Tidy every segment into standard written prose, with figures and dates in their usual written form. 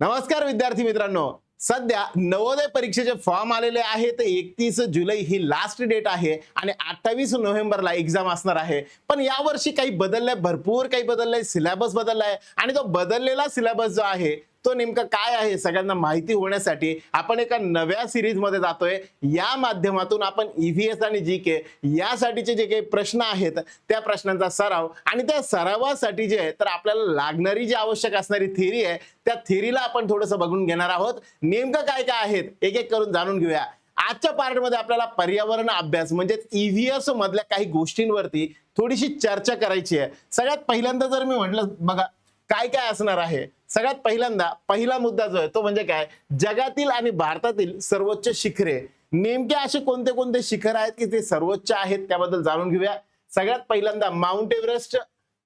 नमस्कार विद्यार्थी मित्रांनो, सध्या नवोदय परीक्षेचे फॉर्म आलेले आहेत. 31 जुलै ही लास्ट डेट आहे आणि 28 नोव्हेंबरला एक्झाम असणार आहे. पण यावर्षी काही बदललंय, भरपूर काही बदललंय, सिलेबस बदललाय आणि तो बदललेला सिलेबस जो आहे तो नेमका काय आहे सगळ्यांना माहिती होण्यासाठी आपण एका नव्या सिरीज मध्ये जातोय. या माध्यमातून आपण ईव्हीएस आणि जीके यासाठीचे जे काही प्रश्न आहेत त्या प्रश्नांचा सराव आणि त्या सरावासाठी जे आहे तर आपल्याला लागणारी जी आवश्यक असणारी थिअरी आहे त्या थिअरीला आपण थोडंसं बघून घेणार आहोत. नेमकं काय काय आहेत एक एक करून जाणून घेऊया. आजच्या पार्ट मध्ये आपल्याला पर्यावरण अभ्यास म्हणजे ईव्हीएस मधल्या काही गोष्टींवरती थोडीशी चर्चा करायची आहे. सगळ्यात पहिल्यांदा जर मी म्हटलं बघा काय काय असणार आहे, सगळ्यात पहिल्यांदा पहिला मुद्दा जो आहे तो म्हणजे काय, जगातील आणि भारतातील सर्वोच्च शिखरे. नेमके असे कोणते कोणते शिखर आहेत की ते सर्वोच्च आहेत त्याबद्दल जाणून घेऊया. सगळ्यात पहिल्यांदा माउंट एव्हरेस्ट.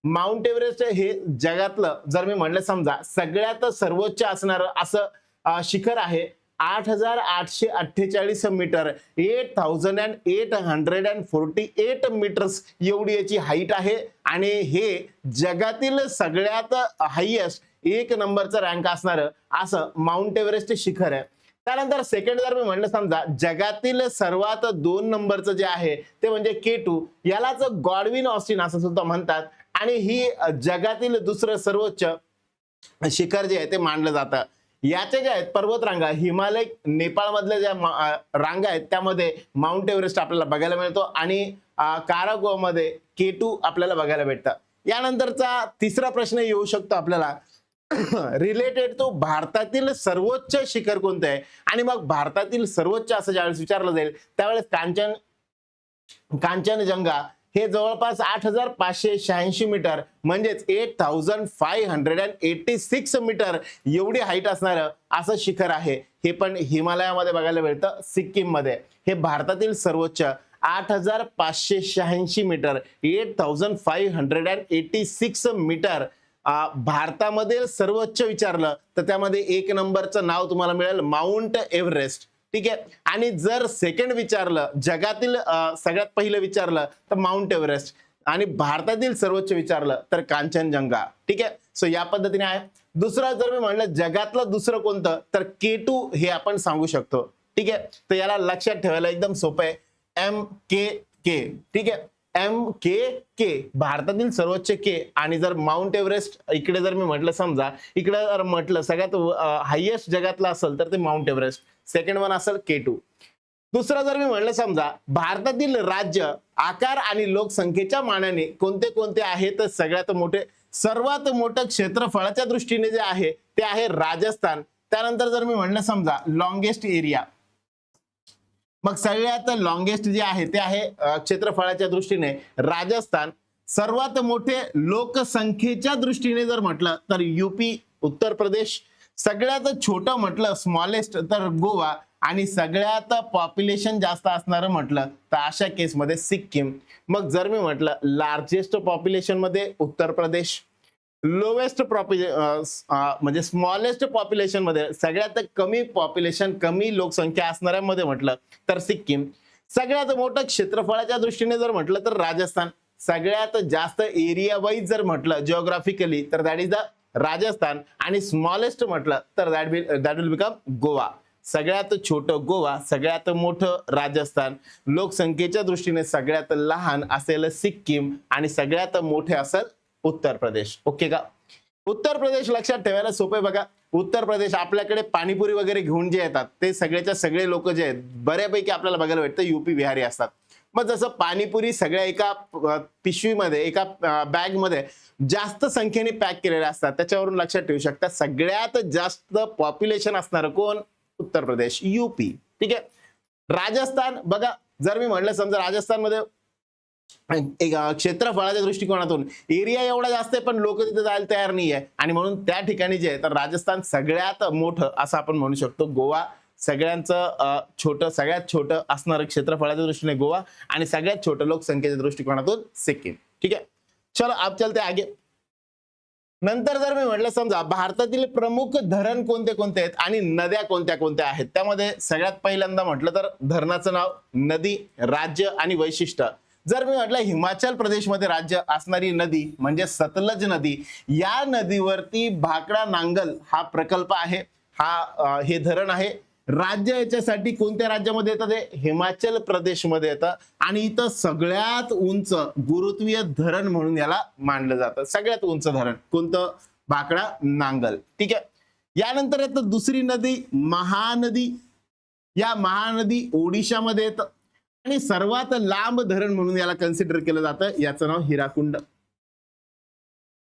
माउंट एव्हरेस्ट हे जगातलं जर मी म्हटलं समजा सगळ्यात सर्वोच्च असणारं असं शिखर आहे. 8,848 मीटर, 8,848 मीटर्स एवढी याची हाईट आहे आणि हे जगातील सगळ्यात हायेस्ट एक नंबरचं रँक असणारं असं माउंट एव्हरेस्ट शिखर आहे. त्यानंतर सेकंड जर मी म्हटलं समजा जगातील सर्वात 2 नंबरचं जे आहे ते म्हणजे K2, यालाच गॉडविन ऑस्टिन असं सुद्धा म्हणतात आणि ही जगातील दुसरं सर्वोच्च शिखर जे आहे ते मानलं जातं. याचे जे आहेत पर्वतरांगा, हिमालय नेपाळ मधल्या ज्या रांगा आहेत त्यामध्ये माउंट एव्हरेस्ट आपल्याला बघायला मिळतो आणि काराकोरम मध्ये K2 आपल्याला बघायला भेटतं. यानंतरचा तिसरा प्रश्न येऊ शकतो आपल्याला रिलेटेड टू भारतातील सर्वोच्च शिखर कोणते आहे आणि मग भारतातील सर्वोच्च असं ज्यावेळेस विचारलं जाईल त्यावेळेस कांचनजंगा हे जवळपास 8,586 मीटर म्हणजेच 8,586 मीटर एवढी हाईट असणारं असं शिखर आहे. हे पण हिमालयामध्ये बघायला मिळतं, सिक्कीम मध्ये. हे भारतातील सर्वोच्च 8,586 मीटर, 8,586 मीटर. भारतामध्ये सर्वोच्च विचारलं तर त्यामध्ये एक नंबरचं नाव तुम्हाला मिळेल माउंट एव्हरेस्ट. ठीक आहे. आणि जर सेकंड विचारलं जगातील सगळ्यात पहिलं विचारलं तर माउंट एव्हरेस्ट आणि भारतातील सर्वोच्च विचारलं तर कांचनजंगा. ठीक आहे. सो या पद्धतीने आहे. दुसरं जर मी म्हणलं जगातलं दुसरं कोणतं तर K2 हे आपण सांगू शकतो. ठीक आहे. तर याला लक्षात ठेवायला एकदम सोपं आहे, MKK. ठीक आहे, MKK भारतातील सर्वोच्च के. आणि जर माउंट एव्हरेस्ट इकडे जर मी म्हटलं समजा इकडे जर म्हटलं सगळ्यात हायेस्ट जगातलं असेल तर ते माउंट एव्हरेस्ट, सेकंड वन असेल K2. दुसरं जर मी म्हटलं समजा भारतातील राज्य आकार आणि लोकसंख्येच्या मानाने कोणते कोणते आहेत तर सगळ्यात मोठे सर्वात मोठं क्षेत्रफळाच्या दृष्टीने जे आहे ते आहे राजस्थान. त्यानंतर जर मी म्हटलं समजा लॉंगेस्ट एरिया, मग सगळ्यात लॉंगेस्ट जे आहे ते आहे क्षेत्रफळाच्या दृष्टीने राजस्थान. सर्वात मोठे लोकसंख्येच्या दृष्टीने जर म्हटलं तर UP उत्तर प्रदेश. सगळ्यात छोटं म्हटलं स्मॉलेस्ट तर गोवा आणि सगळ्यात पॉप्युलेशन जास्त असणारं म्हटलं तर अशा केसमध्ये सिक्कीम. मग जर मी म्हटलं लार्जेस्ट पॉप्युलेशन मध्ये उत्तर प्रदेश, लोवेस्ट म्हणजे स्मॉलेस्ट पॉप्युलेशन मध्ये सगळ्यात कमी पॉप्युलेशन कमी लोकसंख्या असणाऱ्यामध्ये म्हटलं तर सिक्कीम. सगळ्यात मोठं क्षेत्रफळाच्या दृष्टीने जर म्हटलं तर राजस्थान. सगळ्यात जास्त एरिया वाईज जर म्हटलं जिओग्राफिकली तर दॅट इज द राजस्थान आणि स्मॉलेस्ट म्हटलं तर दॅट विल बिकम गोवा. सगळ्यात छोटं गोवा, सगळ्यात मोठं राजस्थान, लोकसंख्येच्या दृष्टीने सगळ्यात लहान असेल सिक्कीम आणि सगळ्यात मोठे असेल उत्तर प्रदेश. ओके का? उत्तर प्रदेश लक्षात ठेवायला सोपे. बघा उत्तर प्रदेश आपल्याकडे पाणीपुरी वगैरे घेऊन जे येतात ते सगळेच्या सगळे लोक जे आहेत बऱ्यापैकी आपल्याला बघायला भेटतं UP बिहारी असतात. मग जसं पाणीपुरी सगळ्या एका पिशवीमध्ये एका बॅग मध्ये जास्त संख्येने पॅक केलेल्या असतात त्याच्यावरून लक्षात ठेवू शकता सगळ्यात जास्त पॉप्युलेशन असणार कोण? उत्तर प्रदेश, UP. ठीक आहे. राजस्थान बघा जर मी म्हटलं समजा राजस्थान मध्ये एक क्षेत्रफळाच्या दृष्टिकोनातून एरिया एवढा जास्त आहे पण लोक तिथे जायला तयार नाही आहे आणि म्हणून त्या ठिकाणी जे आहे तर राजस्थान सगळ्यात मोठं असं आपण म्हणू शकतो. गोवा सगळ्यांचं छोटं सगळ्यात छोटं असणारं क्षेत्रफळाच्या दृष्टीने गोवा आणि सगळ्यात छोटं लोकसंख्येच्या दृष्टिकोनातून सिक्कीम. ठीक आहे. चलो अब चलते आगे. नंतर जर मी म्हटलं समजा भारतातील प्रमुख धरण कोणते कोणते आहेत आणि नद्या कोणत्या कोणत्या आहेत त्यामध्ये सगळ्यात पहिल्यांदा म्हटलं तर धरणाचं नाव, नदी, राज्य आणि वैशिष्ट्य. जर मी म्हटलं हिमाचल प्रदेशमध्ये राज्य असणारी नदी म्हणजे सतलज नदी, या नदीवरती भाकरा नांगल हा प्रकल्प आहे, हे धरण आहे. राज्य याच्यासाठी कोणत्या राज्यामध्ये येतं? ते हिमाचल प्रदेशमध्ये येतं आणि इथं सगळ्यात उंच गुरुत्वीय धरण म्हणून याला मानलं जातं. सगळ्यात उंच धरण कोणतं? भाकरा नांगल. ठीक आहे. यानंतर येतं दुसरी नदी महानदी. या महानदी ओडिशामध्ये येतं आणि सर्वात लांब धरण म्हणून याला कन्सिडर केलं जातं. याचं नाव हिराकुंड.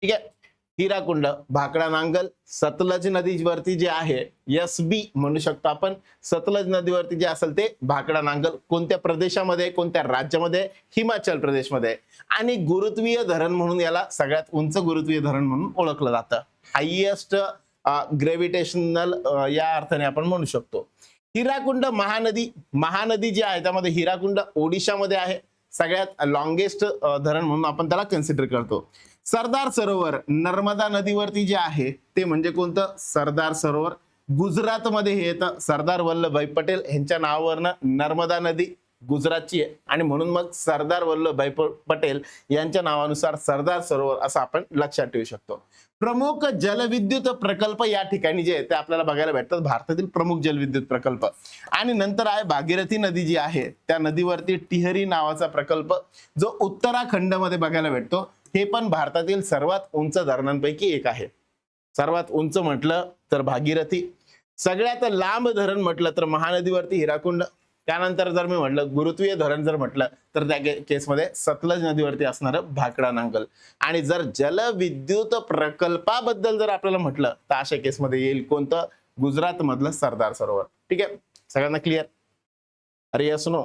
ठीक आहे. हिराकुंड, भाकरा नांगल, सतलज नदीवरती जे आहे SB म्हणू शकतो आपण. सतलज नदीवरती जे असेल ते भाकरा नांगल कोणत्या प्रदेशामध्ये, कोणत्या राज्यामध्ये? हिमाचल प्रदेशमध्ये. आणि गुरुत्वीय धरण म्हणून याला सगळ्यात उंच गुरुत्वीय धरण म्हणून ओळखलं जातं. हायएस्ट ग्रेव्हिटेशनल या अर्थाने आपण म्हणू शकतो. हिराकुंड महानदी जी आहे त्यामध्ये हिराकुंड ओडिशामध्ये आहे. सगळ्यात लॉंगेस्ट धरण म्हणून आपण त्याला कन्सिडर करतो. सरदार सरोवर नर्मदा नदीवरती जे आहे ते म्हणजे कोणतं? सरदार सरोवर गुजरातमध्ये हे येतं. सरदार वल्लभभाई पटेल यांच्या नावावरनं नर्मदा नदी गुजरातची आहे आणि म्हणून मग सरदार वल्लभभाई पटेल यांच्या नावानुसार सरदार सरोवर असं आपण लक्षात ठेवू शकतो. प्रमुख जलविद्युत प्रकल्प या ठिकाणी जे आहे ते आपल्याला बघायला भेटतात, भारतातील प्रमुख जलविद्युत प्रकल्प. आणि नंतर आहे भागीरथी नदी जी आहे त्या नदीवरती टिहरी नावाचा प्रकल्प जो उत्तराखंडमध्ये बघायला भेटतो. हे पण भारतातील सर्वात उंच धरणांपैकी एक आहे. सर्वात उंच म्हटलं तर भागीरथी, सगळ्यात लांब धरण म्हटलं तर महानदीवरती हिराकुंड, त्यानंतर जर मी म्हटलं गुरुत्वीय धरण जर म्हटलं तर त्या केसमध्ये सतलज नदीवरती असणारं भाकरा नांगल. आणि जर जलविद्युत प्रकल्पाबद्दल जर आपल्याला म्हटलं तर अशा केसमध्ये येईल कोणतं? गुजरात मधलं सरदार सरोवर. ठीक आहे, सगळ्यांना क्लिअर? अरे यस नो?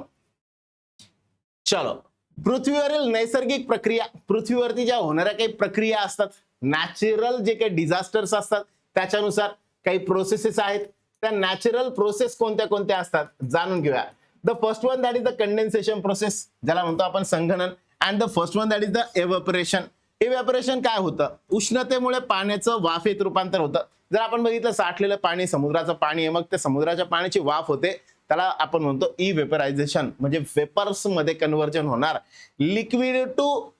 चलो, पृथ्वीवरील नैसर्गिक प्रक्रिया, पृथ्वीवरती ज्या होणाऱ्या काही प्रक्रिया असतात, नॅचरल जे काही डिझास्टर्स असतात त्याच्यानुसार काही प्रोसेसेस आहेत. त्या नॅचरल प्रोसेस कोणत्या कोणत्या असतात जाणून घेऊया. The first one that is the condensation process, ज्याला म्हणतो आपण संघनन. And the first one that is the evaporation. Evaporation काय होतं? उष्णतेमुळे पाण्याचं वाफेत रूपांतर होतं. जर आपण बघितलं साठलेलं पाणी समुद्राचं पाणी आहे, मग त्या समुद्राच्या पाण्याची वाफ होते, त्याला आपण म्हणतो इव्हेपरायझेशन, म्हणजे वेपर्स मध्ये कन्व्हर्जन होणार. लिक्विड टू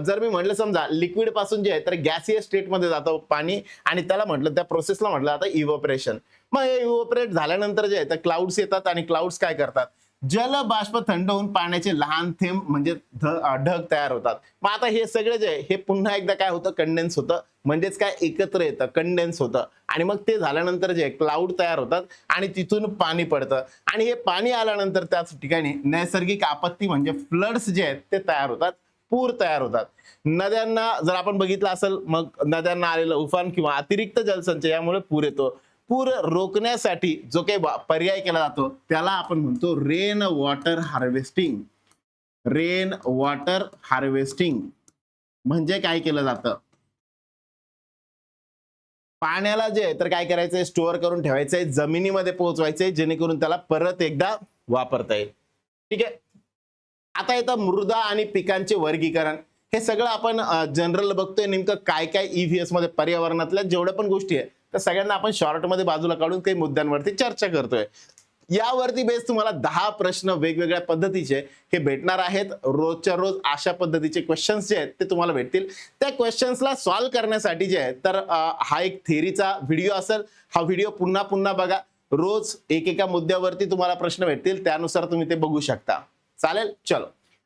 जर मी म्हटलं समजा लिक्विड पासून जे आहे तर गॅसियस स्टेट मध्ये जातं पाणी आणि त्याला म्हटलं त्या प्रोसेसला म्हटलं आता इव्हपोरेशन. मग हे इव्हपोरेट झाल्यानंतर जे आहे तर क्लाउड्स येतात आणि क्लाउड्स काय करतात? जल बाष्प थंड होऊन पाण्याचे लहान थेंब म्हणजे ढग तयार होतात. मग आता हे सगळे जे आहे हे पुन्हा एकदा काय होतं? कंडेन्स होतं. म्हणजेच काय एकत्र येतं, कंडेन्स होतं आणि मग ते झाल्यानंतर जे क्लाउड तयार होतात आणि तिथून पाणी पडतं आणि हे पाणी आल्यानंतर त्याच ठिकाणी नैसर्गिक आपत्ती म्हणजे फ्लड्स जे आहेत ते तयार होतात, पूर तयार होतात. नद्यांना जर आपण बघितलं असेल मग नद्यांना आलेलं उफान किंवा अतिरिक्त जलसंचय यामुळे पूर येतो. पूर रोखण्यासाठी जो काही पर्याय केला जातो त्याला आपण म्हणतो rain water harvesting. Rain water harvesting म्हणजे काय केलं जातं? पाण्याला जे तर काय करायचंय? स्टोअर करून ठेवायचंय, जमिनीमध्ये पोहोचवायचंय जेणेकरून त्याला परत एकदा वापरता येईल. ठीक आहे. आता येतं मृदा आणि पिकांचे वर्गीकरण. हे सगळं आपण जनरल बघतोय नेमकं काय काय EVS मध्ये पर्यावरणातल्या जेवढ्या पण गोष्टी आहेत त्या सगळ्यांना आपण शॉर्ट मध्ये बाजूला काढून काही मुद्द्यांवरती चर्चा करतोय. यावरती बेस तुम्हाला 10 प्रश्न वेगवेगळ्या पद्धतीचे हे भेटणार आहेत. रोजच्या रोज अशा पद्धतीचे क्वेश्चन्स जे आहेत ते तुम्हाला भेटतील. त्या क्वेश्चन्सला सॉल्व्ह करण्यासाठी जे आहे तर हा एक थेअरीचा व्हिडिओ असेल. हा व्हिडिओ पुन्हा पुन्हा बघा. रोज एकेका मुद्द्यावरती तुम्हाला प्रश्न भेटतील, त्यानुसार तुम्ही ते बघू शकता. चालेल? चलो,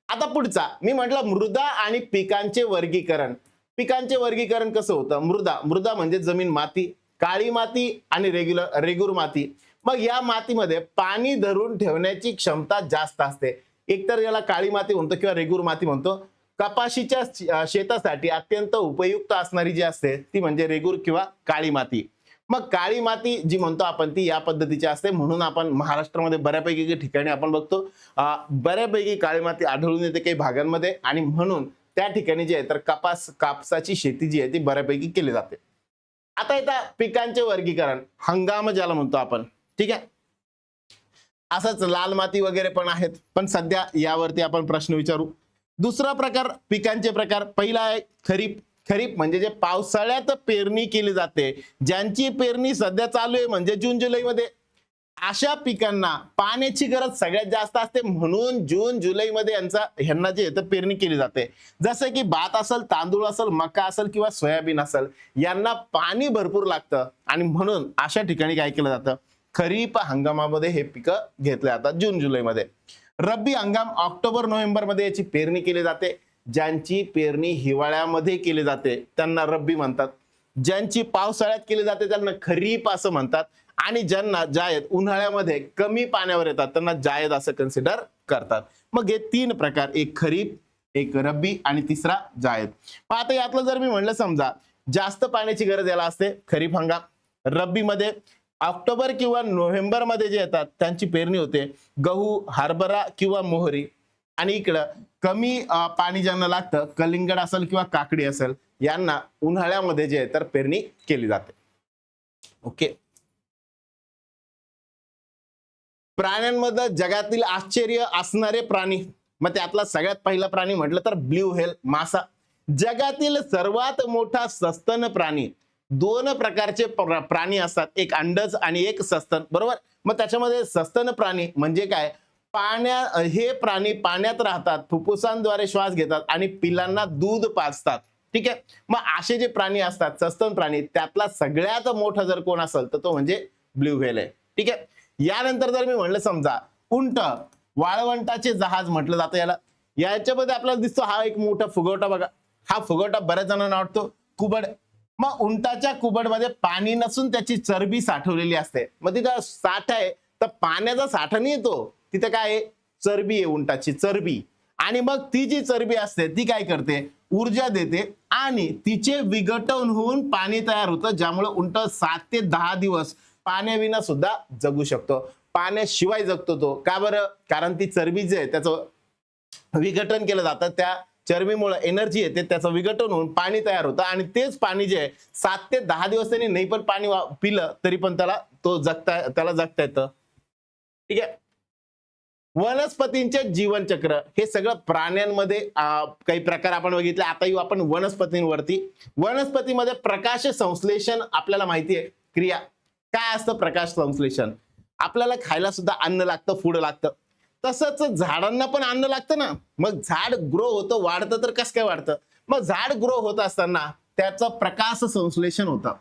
आता पुढचा मी म्हटलं मृदा आणि पिकांचे वर्गीकरण. पिकांचे वर्गीकरण कसं होतं? मृदा म्हणजे जमीन, माती, काळी माती आणि रेगूर माती. मग या मातीमध्ये पाणी धरून ठेवण्याची क्षमता जास्त असते. एकतर याला काळी माती म्हणतो किंवा रेगूर माती म्हणतो. कपाशीच्या शेतासाठी अत्यंत उपयुक्त असणारी जी असते ती म्हणजे रेगूर किंवा काळी माती. मग काळी माती जी म्हणतो आपण ती या पद्धतीची असते. म्हणून आपण महाराष्ट्रामध्ये बऱ्यापैकी काही ठिकाणी आपण बघतो बऱ्यापैकी काळी माती आढळून येते काही भागांमध्ये आणि म्हणून त्या ठिकाणी जे आहे तर कापसाची शेती जी आहे ती बऱ्यापैकी केली जाते. आता येतं पिकांचे वर्गीकरण, हंगाम ज्याला म्हणतो आपण. ठीक आहे. असंच लाल माती वगैरे पण आहेत, पण सध्या यावरती आपण प्रश्न विचारू. दुसरा प्रकार पिकांचे प्रकार. पहिला आहे खरीप. खरीप म्हणजे जे पावसाळ्यात पेरणी केली जाते, ज्यांची पेरणी सध्या चालू आहे म्हणजे जून जुलैमध्ये. अशा पिकांना पाण्याची गरज सगळ्यात जास्त असते, म्हणून जून जुलै मध्ये ह्यांना जे येतं पेरणी केली जाते. जसं की भात असेल, तांदूळ असेल, मका असेल किंवा सोयाबीन असेल, यांना पाणी भरपूर लागतं आणि म्हणून अशा ठिकाणी काय केलं जातं, खरीप हंगामामध्ये हे पिकं घेतले जातात जून जुलैमध्ये. रब्बी हंगाम ऑक्टोबर नोव्हेंबर मध्ये याची पेरणी केली जाते. ज्यांची पेरणी हिवाळ्यामध्ये केली जाते त्यांना रब्बी म्हणतात. ज्यांची पावसाळ्यात केली जाते त्यांना खरीप असं म्हणतात. आणि ज्यांना जायद उन्हाळ्यामध्ये कमी पाण्यावर येतात त्यांना जायद असं कन्सिडर करतात. मग हे तीन प्रकार, एक खरीप, एक रब्बी आणि तिसरा जायद. मग आता यातलं जर मी म्हणलं समजा जास्त पाण्याची गरज याला असते खरीप हंगाम. रब्बी मध्ये ऑक्टोबर किंवा नोव्हेंबर मध्ये जे येतात त्यांची पेरणी होते गहू, हरभरा किंवा मोहरी. आणि इकडं कमी पाणी ज्यांना लागतं, कलिंगड असेल किंवा काकडी असेल, यांना उन्हाळ्यामध्ये जे आहे तर पेरणी केली जाते. ओके. प्राण्यांमध्ये जगातील आश्चर्य असणारे प्राणी, मग त्यातला सगळ्यात पहिला प्राणी म्हटलं तर ब्ल्यू व्हेल, मासा. जगातील सर्वात मोठा सस्तन प्राणी. दोन प्रकारचे प्राणी असतात, एक अंडज आणि एक सस्तन, बरोबर. मग त्याच्यामध्ये सस्तन प्राणी म्हणजे काय, हे प्राणी पाण्यात राहतात, फुफ्फुसांद्वारे श्वास घेतात आणि पिलांना दूध पाजतात. ठीक आहे. मग असे जे प्राणी असतात सस्तन प्राणी, त्यातला सगळ्यात मोठा जर कोण असेल तर तो म्हणजे ब्ल्यू व्हेल आहे. ठीक आहे. यानंतर जर मी म्हणलं समजा उंट, वाळवंटाचे जहाज म्हटलं जातं याला. याच्यामध्ये आपल्याला दिसतो हा एक मोठा फुगवटा बघा. हा फुगवटा बऱ्याच जणांना वाटतो कुबड. मग उंटाच्या कुबडमध्ये पाणी नसून त्याची चरबी साठवलेली असते. मग तिथं साठा आहे तर पाण्याचा साठा नाही येतो, तिथं काय आहे, चरबी आहे, उंटाची चरबी. आणि मग ती जी चरबी असते ती काय करते, ऊर्जा देते आणि तिचे विघटन होऊन पाणी तयार होतं, ज्यामुळे उंट 7 ते 10 दिवस पाण्याविना सुद्धा जगू शकतो. पाण्याशिवाय जगतो तो. का बरं, कारण ती चरबी जे आहे त्याचं विघटन केलं जातं, त्या चरबीमुळे एनर्जी येते, त्याचं विघटन होऊन पाणी तयार होतं आणि तेच पाणी जे आहे 7 ते 10 दिवस त्यांनी नाही पण पाणी पिलं तरी पण त्याला जगता येतं. ठीक आहे. वनस्पतींचे जीवनचक्र, हे सगळं प्राण्यांमध्ये काही प्रकार आपण बघितले. आता येऊ आपण वनस्पतींवरती. वनस्पतीमध्ये प्रकाश संश्लेषण आपल्याला माहिती आहे क्रिया. काय असतं प्रकाश संश्लेषण, आपल्याला खायला सुद्धा अन्न लागतं, फूड लागतं. तसंच झाडांना पण अन्न लागतं ना. मग झाड ग्रो होतं, वाढतं, तर कसं काय वाढतं, मग झाड ग्रो होत असताना त्याचं प्रकाश संश्लेषण होतं.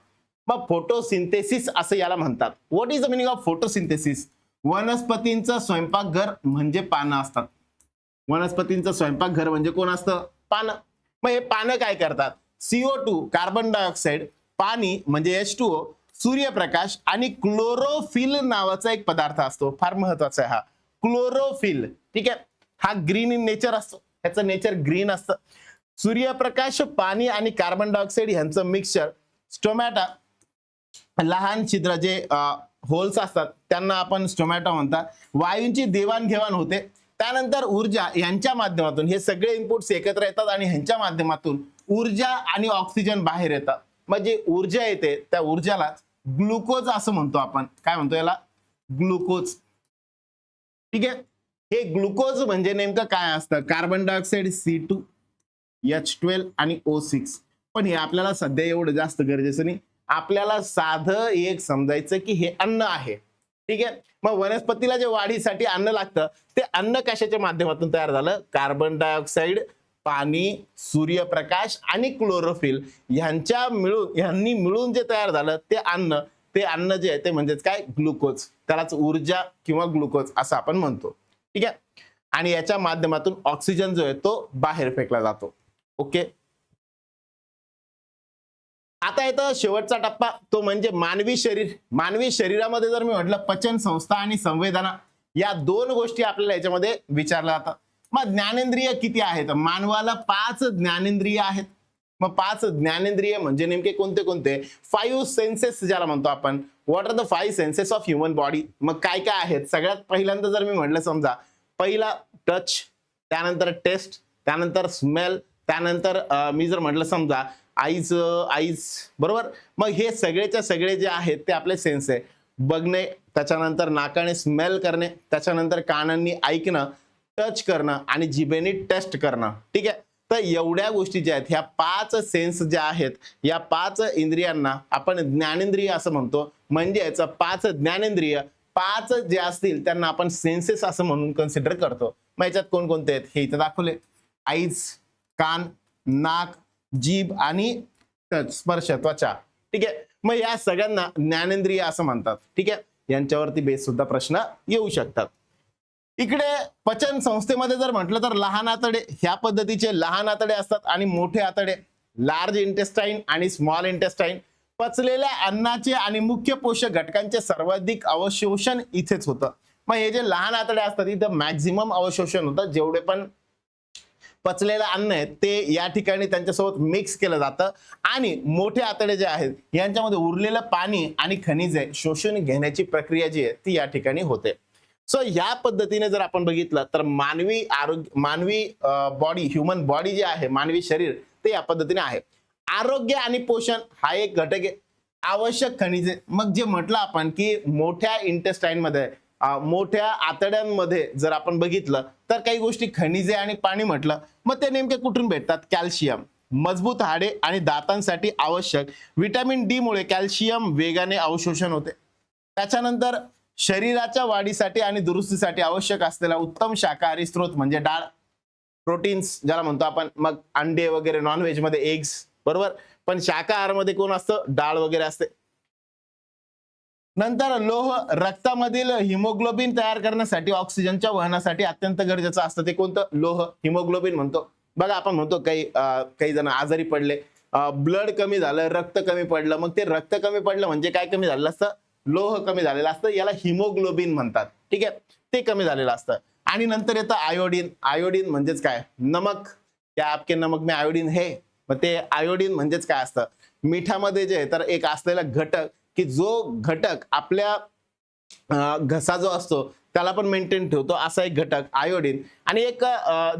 मग फोटोसिंथेसिस असं याला म्हणतात. What is the meaning of photosynthesis. वनस्पतींचं स्वयंपाकघर म्हणजे पानं असतात. वनस्पतींचं स्वयंपाकघर म्हणजे कोण असतं, पानं. मग हे पानं काय करतात, CO2 कार्बन डायऑक्साइड, पाणी म्हणजे H2O, सूर्यप्रकाश आणि क्लोरोफिल नावाचा एक पदार्थ असतो, फार महत्वाचा आहे हा क्लोरोफिल. ठीक आहे. हा ग्रीन इन नेचर असतो, ह्याचं नेचर ग्रीन असतं. सूर्यप्रकाश, पाणी आणि कार्बन डायऑक्साइड यांचं मिक्सचर, स्टोमॅटा, लहान छिद्र जे होल्स असतात त्यांना आपण स्टोमॅटा म्हणतात. वायूंची देवाणघेवाण होते, त्यानंतर ऊर्जा यांच्या माध्यमातून हे सगळे इनपुट्स एकत्र येतात आणि ह्यांच्या माध्यमातून ऊर्जा आणि ऑक्सिजन बाहेर येतात. मग जे ऊर्जा येते त्या ऊर्जाला ग्लुकोज असं म्हणतो आपण. काय म्हणतो याला, ग्लुकोज. ठीक आहे. हे ग्लुकोज म्हणजे नेमकं काय असतं, कार्बन डायऑक्साइड C2, H12 आणि O6. पण हे आपल्याला सध्या एवढं जास्त गरजेचं नाही. आपल्याला साधं एक समजायचं की हे अन्न आहे. ठीक आहे. मग वनस्पतीला जे वाढीसाठी अन्न लागतं ते अन्न कशाच्या माध्यमातून तयार झालं, कार्बन डायऑक्साइड, पाणी, सूर्यप्रकाश आणि क्लोरोफिल यांनी मिळून जे तयार झालं ते अन्न जे आहे ते म्हणजेच काय, ग्लुकोज. त्यालाच ऊर्जा किंवा ग्लुकोज असं आपण म्हणतो. ठीक आहे. आणि याच्या माध्यमातून ऑक्सिजन जो आहे तो बाहेर फेकला जातो. ओके. आता येतं शेवटचा टप्पा, तो म्हणजे मानवी शरीर. मानवी शरीरामध्ये जर मी म्हटलं पचन संस्था आणि संवेदना, या दोन गोष्टी आपल्याला याच्यामध्ये विचारल्या जातात. मग ज्ञानेंद्रिय किती आहेत, मानवाला 5 ज्ञानेंद्रिय आहेत. मग 5 ज्ञानेंद्रिय म्हणजे नेमके कोणते कोणते, 5 सेन्सेस ज्याला म्हणतो आपण. What are the 5 senses of human body. मग काय काय आहेत, सगळ्यात पहिल्यांदा जर मी म्हटलं समजा, पहिला टच, त्यानंतर टेस्ट, त्यानंतर स्मेल, त्यानंतर मी जर म्हटलं समजा आईज, बरोबर. मग हे सगळेच्या सगळे जे आहेत ते आपले सेन्स आहे. बघणे, त्याच्यानंतर नाकाने स्मेल करणे, त्याच्यानंतर कानांनी ऐकणं, टच करणं आणि जिभेने टेस्ट करणं. ठीक आहे. तर एवढ्या गोष्टी ज्या आहेत, ह्या 5 सेन्स ज्या आहेत, या 5 इंद्रियांना आपण ज्ञानेंद्रिय असं म्हणतो. म्हणजे याचं 5 ज्ञानेंद्रिय, 5 जे असतील त्यांना आपण सेन्सेस असं म्हणून कन्सिडर करतो. मग याच्यात कोणकोणते आहेत हे इथं दाखवले. आईज, कान, नाक, जीभ आणि टच, स्पर्श, त्वचा. ठीक आहे. मग या सगळ्यांना ज्ञानेंद्रिय असं म्हणतात. ठीक आहे. यांच्यावरती बेस सुद्धा प्रश्न येऊ शकतात. इकडे पचन संस्थेमध्ये जर म्हटलं तर लहान आतडे, ह्या पद्धतीचे लहान आतडे असतात आणि मोठे आतडे, लार्ज इंटेस्टाईन आणि स्मॉल इंटेस्टाईन. पचलेल्या अन्नाचे आणि मुख्य पोषक घटकांचे सर्वाधिक अवशोषण इथेच होतं. मग हे जे लहान आतडे असतात इथं मॅक्झिमम अवशोषण होतं. जेवढे पण पचलेलं अन्न आहे ते या ठिकाणी त्यांच्यासोबत मिक्स केलं जातं आणि मोठे आतडे जे आहेत यांच्यामध्ये उरलेलं पाणी आणि खनिजे शोषून घेण्याची प्रक्रिया जी आहे ती या ठिकाणी होते. सो ह्या पद्धतीने जर आपण बघितलं तर मानवी आरोग्य, मानवी बॉडी, ह्युमन बॉडी जे आहे, मानवी शरीर ते या पद्धतीने आहे. आरोग्य आणि पोषण हा एक घटक आहे. आवश्यक खनिजे, मग जे म्हटलं आपण की मोठ्या इंटेस्टाईन मध्ये, मोठ्या आतड्यांमध्ये जर आपण बघितलं तर काही गोष्टी खनिजे आणि पाणी म्हटलं, मग ते नेमके कुठून भेटतात? कॅल्शियम, मजबूत हाडे आणि दातांसाठी आवश्यक व्हिटॅमिन डी मुळे कॅल्शियम वेगाने अवशोषण होते. त्याच्यानंतर शरीराच्या वाढीसाठी आणि दुरुस्तीसाठी आवश्यक असलेला उत्तम शाकाहारी स्रोत म्हणजे डाळ, प्रोटीन्स ज्याला म्हणतो आपण. मग अंडे वगैरे नॉनव्हेज मध्ये एग्स, बरोबर, पण शाकाहारमध्ये कोण असतं? डाळ वगैरे असते. नंतर लोह, रक्तामधील हिमोग्लोबिन तयार करण्यासाठी, ऑक्सिजनच्या वहनासाठी अत्यंत गरजेचं असतं. ते कोणतं? लोह, हिमोग्लोबिन म्हणतो. बघा आपण म्हणतो काही जण आजारी पडले, ब्लड कमी झालं, रक्त कमी पडलं. मग ते रक्त कमी पडलं म्हणजे काय कमी झालेलं असतं? लोह कमी झालेलं असतं. याला हिमोग्लोबिन म्हणतात. ठीक आहे, ते कमी झालेलं असतं. आणि नंतर येतं आयोडीन. आयोडीन म्हणजेच काय? नमक. क्या आपके नमक में आयोडीन है? मग ते आयोडीन म्हणजेच काय असतं? मिठामध्ये जे तर एक असलेला घटक की जो घटक आपल्या घसा जो असतो त्याला पण मेंटेन ठेवतो, असा एक घटक आयोडीन. आणि एक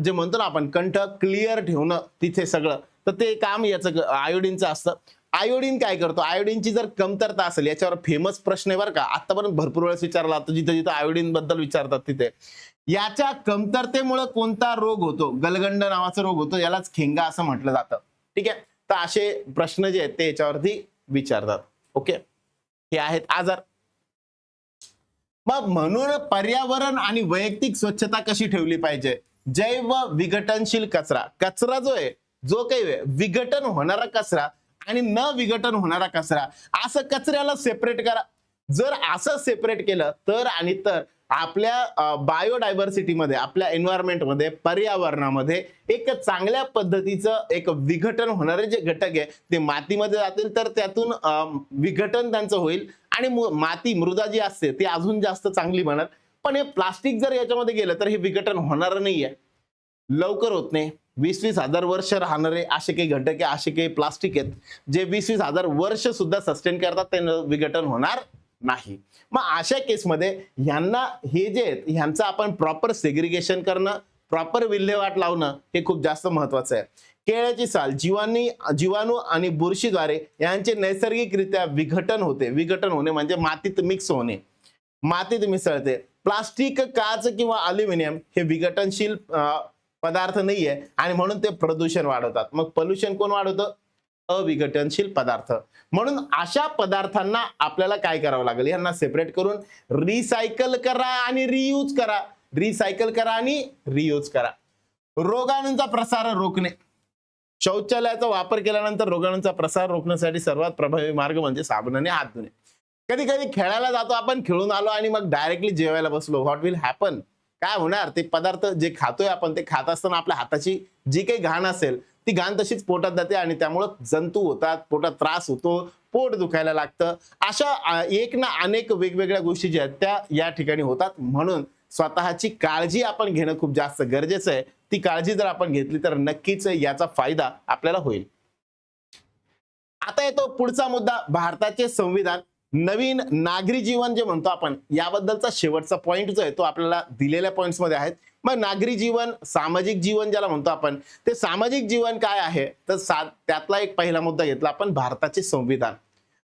जे म्हणतो ना आपण कंठ क्लिअर ठेवणं तिथे सगळं, तर ते काम याचं आयोडीनचं असतं. आयोडीन काय करतो? आयोडीनची जर कमतरता असेल, याच्यावर फेमस प्रश्न आहे बरं का, आतापर्यंत भरपूर वेळेस विचारला जातो, जिथे जिथे आयोडीन बद्दल विचारतात तिथे. याच्या कमतरतेमुळे कोणता रोग होतो? गलगंड नावाचा रोग होतो, यालाच खेंगा असं म्हटलं जातं. ठीक आहे. तर असे प्रश्न जे आहेत ते याच्यावरती विचारतात. ओके, हे आहेत आजार. मग म्हणून पर्यावरण आणि वैयक्तिक स्वच्छता कशी ठेवली पाहिजे? जैव विघटनशील कचरा, कचरा जो आहे, जो काही विघटन होणारा कचरा आणि न विघटन होणारा कचरा, असं कचऱ्याला सेपरेट करा. जर असं सेपरेट केलं तर आणि तर आपल्या बायोडायव्हर्सिटीमध्ये, आपल्या एन्व्हायरमेंटमध्ये, पर्यावरणामध्ये एक चांगल्या पद्धतीचं एक विघटन होणारे जे घटक आहे ते मातीमध्ये जातील, तर त्यातून विघटन त्यांचं होईल आणि माती, मृदा जी असते ती अजून जास्त चांगली बनेल. पण हे प्लास्टिक जर याच्यामध्ये गेलं तर हे विघटन होणार नाहीये, लवकर होत नाही. 20-20 हजार वर्ष राहणारे असे काही घटक आहे, असे काही प्लास्टिक आहेत जे 20-20 हजार वर्ष सुद्धा सस्टेन करतात, ते विघटन होणार नाही. मग अशा केसमध्ये ह्यांना, हे जे आहेत ह्यांचं आपण प्रॉपर सेग्रिगेशन करणं, प्रॉपर विल्हेवाट लावणं हे खूप जास्त महत्वाचं आहे. केळ्याची साल, जीवाणू आणि बुरशीद्वारे यांचे नैसर्गिकरित्या विघटन होते. विघटन होणे म्हणजे मातीत मिक्स होणे, मातीत मिसळते. प्लास्टिक, काच किंवा अल्युमिनियम हे विघटनशील पदार्थ नाहीये आणि म्हणून ते प्रदूषण वाढवतात. मग पोल्युशन कोण वाढवतं? अविघटनशील पदार्थ. म्हणून अशा पदार्थांना आपल्याला काय करावं लागेल? यांना सेपरेट करून रिसायकल करा आणि रियूज करा. रिसायकल करा आणि रियूज करा. रोगाणूंचा प्रसार रोखणे, शौचालयाचा वापर केल्यानंतर रोगाणूंचा प्रसार रोखण्यासाठी सर्वात प्रभावी मार्ग म्हणजे साबणाने हात धुणे. कधी कधी खेळायला जातो आपण, खेळून आलो आणि मग डायरेक्टली जेवायला बसलो, व्हॉट विल हॅपन? काय होणार? ते पदार्थ जे खातोय आपण, ते खात असताना आपल्या हाताची जी काही घाण असेल ती घाण तशीच पोटात जाते आणि त्यामुळे जंतू होतात, पोटात त्रास होतो, पोट दुखायला लागतं. अशा एक ना अनेक वेगवेगळ्या गोष्टी ज्या आहेत त्या या ठिकाणी होतात. म्हणून स्वतःची काळजी आपण घेणं खूप जास्त गरजेचं आहे. ती काळजी जर आपण घेतली तर नक्कीच याचा फायदा आपल्याला होईल. आता येतो पुढचा मुद्दा, भारताचे संविधान. नवीन नागरी जीवन जे म्हणतो आपण, याबद्दलचा शेवटचा पॉइंट जो आहे तो आपल्याला दिलेल्या पॉइंट्स मध्ये आहेत. मग नागरी जीवन, सामाजिक जीवन ज्याला म्हणतो आपण, ते सामाजिक जीवन काय आहे? तर त्यातला एक पहिला मुद्दा घेतला आपण, भारताचे संविधान.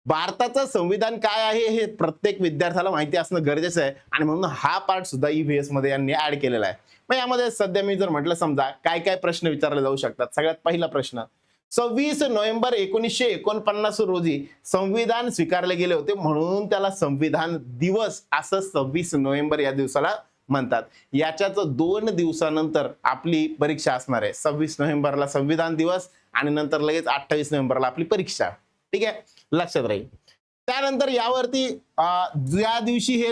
भारताचं संविधान काय आहे हे प्रत्येक विद्यार्थ्याला माहिती असणं गरजेचं आहे आणि म्हणून हा पार्ट सुद्धा EVS मध्ये यांनी ऍड केलेला आहे. मग यामध्ये सध्या मी जर म्हटलं, समजा काय काय प्रश्न विचारले जाऊ शकतात. सगळ्यात पहिला प्रश्न, 26 नोव्हेंबर 1949 रोजी संविधान स्वीकारले गेले होते, म्हणून त्याला संविधान दिवस असं 26 नोव्हेंबर या दिवसाला म्हणतात. याच्याच 2 दिवसानंतर आपली परीक्षा असणार आहे. 26 नोव्हेंबरला संविधान दिवस आणि नंतर लगेच 28 नोव्हेंबरला आपली परीक्षा. ठीक आहे, लक्षात राहील. त्यानंतर यावरती ज्या दिवशी हे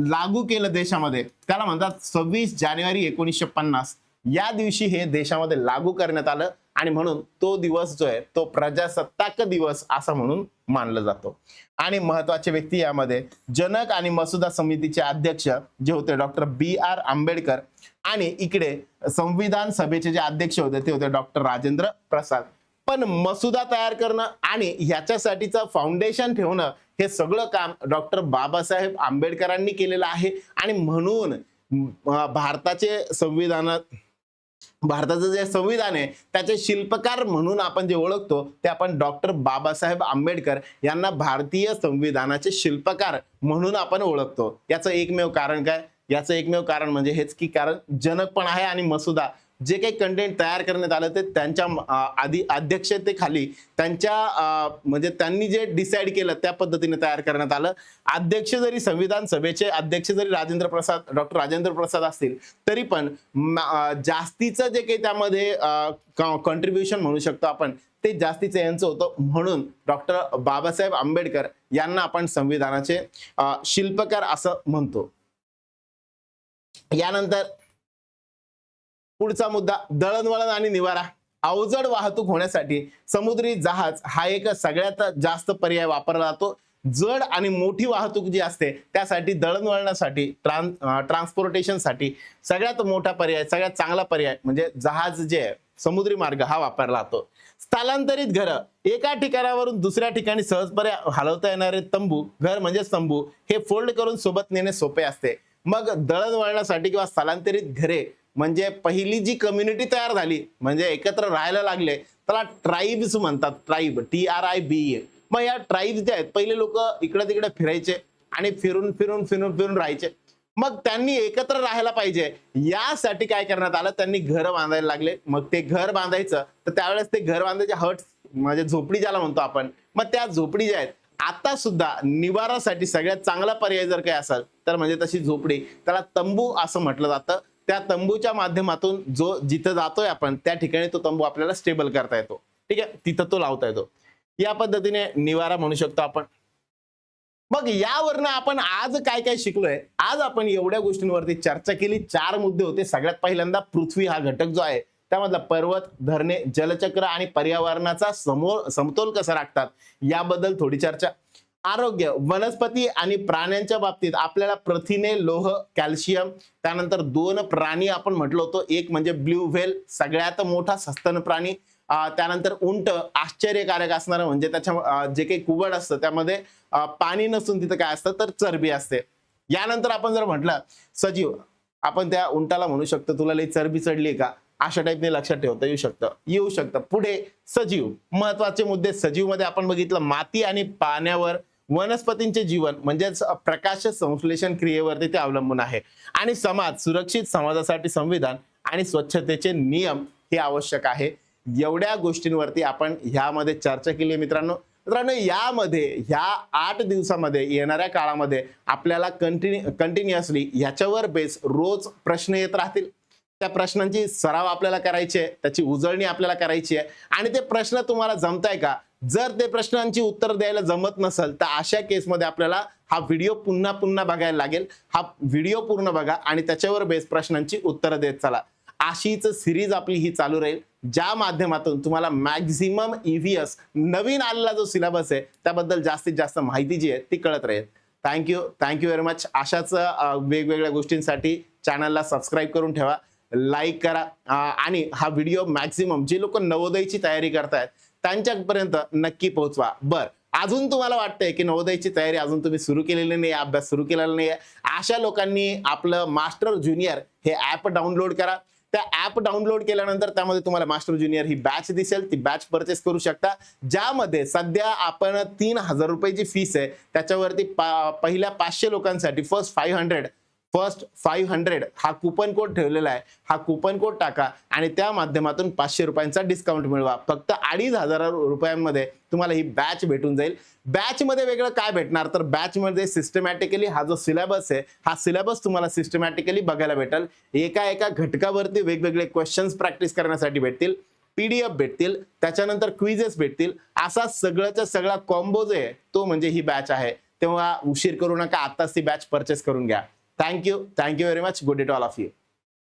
लागू केलं देशामध्ये त्याला म्हणतात 26 जानेवारी 1950. या दिवशी हे देशामध्ये लागू करण्यात आलं आणि म्हणून तो दिवस जो आहे तो प्रजासत्ताक दिवस असा म्हणून मानला जातो. आणि महत्वाचे व्यक्ती यामध्ये जनक आणि मसुदा समितीचे अध्यक्ष जे होते डॉक्टर B.R. आंबेडकर आणि इकडे संविधान सभेचे जे अध्यक्ष होते ते होते डॉक्टर राजेंद्र प्रसाद. पण मसुदा तयार करणं आणि ह्याच्यासाठीचं फाउंडेशन ठेवणं हे सगळं काम डॉक्टर बाबासाहेब आंबेडकरांनी केलेलं आहे. आणि म्हणून भारताचं जे संविधान आहे त्याचे शिल्पकार म्हणून आपण जे ओळखतो ते आपण डॉक्टर बाबासाहेब आंबेडकर यांना भारतीय संविधानाचे शिल्पकार म्हणून आपण ओळखतो. याचं एकमेव कारण काय? याचं एकमेव कारण म्हणजे हेच की कारण जनक पण आहे आणि मसुदा जे काही कंटेंट तयार करण्यात आलं ते त्यांच्या आधी अध्यक्षतेखाली त्यांच्या म्हणजे त्यांनी जे डिसाईड केलं त्या पद्धतीने तयार करण्यात आलं. अध्यक्ष जरी संविधान सभेचे अध्यक्ष जरी डॉक्टर राजेंद्र प्रसाद असतील तरी पण जास्तीचं जे काही त्यामध्ये कॉन्ट्रीब्युशन म्हणू शकतो आपण ते जास्तीचं यांचं होतं. म्हणून डॉक्टर बाबासाहेब आंबेडकर यांना आपण संविधानाचे शिल्पकार असं म्हणतो. यानंतर पुढचा मुद्दा दळणवळण आणि निवारा. अवजड वाहतूक होण्यासाठी समुद्री जहाज हा एक सगळ्यात जास्त पर्याय वापरला जातो. जड आणि मोठी वाहतूक जी असते त्यासाठी दळणवळणासाठी ट्रान्सपोर्टेशनसाठी सगळ्यात मोठा पर्याय सगळ्यात चांगला पर्याय म्हणजे जहाज जे आहे समुद्री मार्ग हा वापरला जातो. स्थलांतरित घरं एका ठिकाणावरून दुसऱ्या ठिकाणी सहजपणे हलवता येणारे तंबू घर म्हणजे तंबू हे फोल्ड करून सोबत नेणे सोपे असते. मग दळणवळणासाठी किंवा स्थलांतरित घरे म्हणजे पहिली जी कम्युनिटी तयार झाली म्हणजे एकत्र राहायला लागले त्याला ट्राईब्स म्हणतात. Tribe TRIBE. मग या ट्राईब्स जे आहेत पहिले लोक इकडे तिकडे फिरायचे आणि फिरून राहायचे. मग त्यांनी एकत्र राहायला पाहिजे यासाठी काय करण्यात आलं त्यांनी घर बांधायला लागले. मग ते घर बांधायचं तर त्यावेळेस ते घर बांधायचे हट्स म्हणजे झोपडी ज्याला म्हणतो आपण. मग त्या झोपडी ज्या आहेत आता सुद्धा निवारासाठी सगळ्यात चांगला पर्याय जर काही असेल तर म्हणजे तशी झोपडी त्याला तंबू असं म्हटलं जातं. त्या तंबूच्या माध्यमातून जिथं जातोय आपण त्या ठिकाणी तो तंबू आपल्याला स्टेबल करता येतो. ठीक आहे, तिथं तो लावता येतो. या पद्धतीने निवारा म्हणू शकतो आपण. मग यावरनं आपण आज काय काय शिकलोय. आज आपण एवढ्या गोष्टींवरती चर्चा केली. 4 मुद्दे होते. सगळ्यात पहिल्यांदा पृथ्वी हा घटक जो आहे त्यामधला पर्वत धरणे जलचक्र आणि पर्यावरणाचा समतोल कसा राखतात याबद्दल थोडी चर्चा. आरोग्य वनस्पती आणि प्राण्यांच्या बाबतीत आपल्याला प्रथिने लोह कॅल्शियम. त्यानंतर 2 प्राणी आपण म्हटलं होतं. एक म्हणजे ब्ल्यू व्हेल सगळ्यात मोठा सस्तन प्राणी. त्यानंतर उंट आश्चर्यकारक असणारं म्हणजे त्याच्या जे काही कुबड असतं त्यामध्ये पाणी नसून तिथं काय असतं तर चरबी असते. यानंतर आपण जर म्हटलं सजीव आपण त्या उंटाला म्हणू शकतो तुला लई चरबी चढली का अशा टाईपने लक्षात ठेवता येऊ शकतं. पुढे सजीव महत्वाचे मुद्दे. सजीव मध्ये आपण बघितलं माती आणि पाण्यावर वनस्पतींचे जीवन म्हणजेच प्रकाश संश्लेषण क्रियेवरती ते अवलंबून आहे. आणि समाज सुरक्षित समाजासाठी संविधान आणि स्वच्छतेचे नियम हे आवश्यक आहे. एवढ्या गोष्टींवरती आपण ह्यामध्ये चर्चा केली मित्रांनो. यामध्ये ह्या 8 दिवसामध्ये येणाऱ्या काळामध्ये आपल्याला कंटिन्युअसली ह्याच्यावर बेस रोज प्रश्न येत राहतील. त्या प्रश्नांची सराव आपल्याला करायची आहे त्याची उजळणी आपल्याला करायची आहे. आणि ते प्रश्न तुम्हाला जमताय का? जर ते प्रश्नांची उत्तर द्यायला जमत नसेल तर अशा केसमध्ये आपल्याला हा व्हिडिओ पुन्हा बघायला लागेल. हा व्हिडिओ पूर्ण बघा आणि त्याच्यावर बेस प्रश्नांची उत्तरं देत चला. अशीच सिरीज आपली ही चालू राहील ज्या माध्यमातून तुम्हाला मॅक्झिमम EVS नवीन आलेला जो सिलेबस आहे त्याबद्दल जास्तीत जास्त माहिती जी आहे ती कळत राहील. Thank you very much. अशाच वेगवेगळ्या गोष्टींसाठी चॅनलला सबस्क्राईब करून ठेवा, लाईक करा आणि हा व्हिडिओ मॅक्झिमम जे लोक नवोदयची तयारी करतायत त्यांच्यापर्यंत नक्की पोहोचवा. अजून तुम्हाला वाटतंय की नवोदयची तयारी अजून तुम्ही सुरू केलेली नाही, अभ्यास सुरू केलेला नाही, अशा लोकांनी आपलं मास्टर ज्युनियर हे ऍप डाउनलोड करा. त्या ऍप डाउनलोड केल्यानंतर त्यामध्ये तुम्हाला मास्टर ज्युनियर ही बॅच दिसेल. ती बॅच परचेस करू शकता ज्यामध्ये सध्या आपण 3000 रुपयाची फीस आहे त्याच्यावरती पहिल्या 500 लोकांसाठी फर्स्ट 500 फर्स्ट 500 हा कुपन कोड ठेवलेला आहे, हा कुपन कोड टाका आणि त्या माध्यमातून 500 रुपयांचा डिस्काउंट मिळवा. फक्त 2,500 रुपयांमध्ये तुम्हाला ही बॅच भेटून जाईल. बॅच मध्ये वेगळं काय भेटणार, तर बॅच मध्ये सिस्टमॅटिकली हा जो सिलेबस आहे, हा सिलेबस तुम्हाला सिस्टमॅटिकली बघायला भेटेल. एका एका घटकावरती वेगवेगळे क्वेश्चन्स प्रॅक्टिस करण्यासाठी भेटतील, PDF भेटतील, त्याच्यानंतर क्विजेस भेटतील. असा सगळ्याचा सगळा कॉम्बो जो आहे तो म्हणजे ही बॅच आहे. तेव्हा उशीर करू नका, आताच ती बॅच परचेस करून घ्या. Thank you very much. Good day to all of you.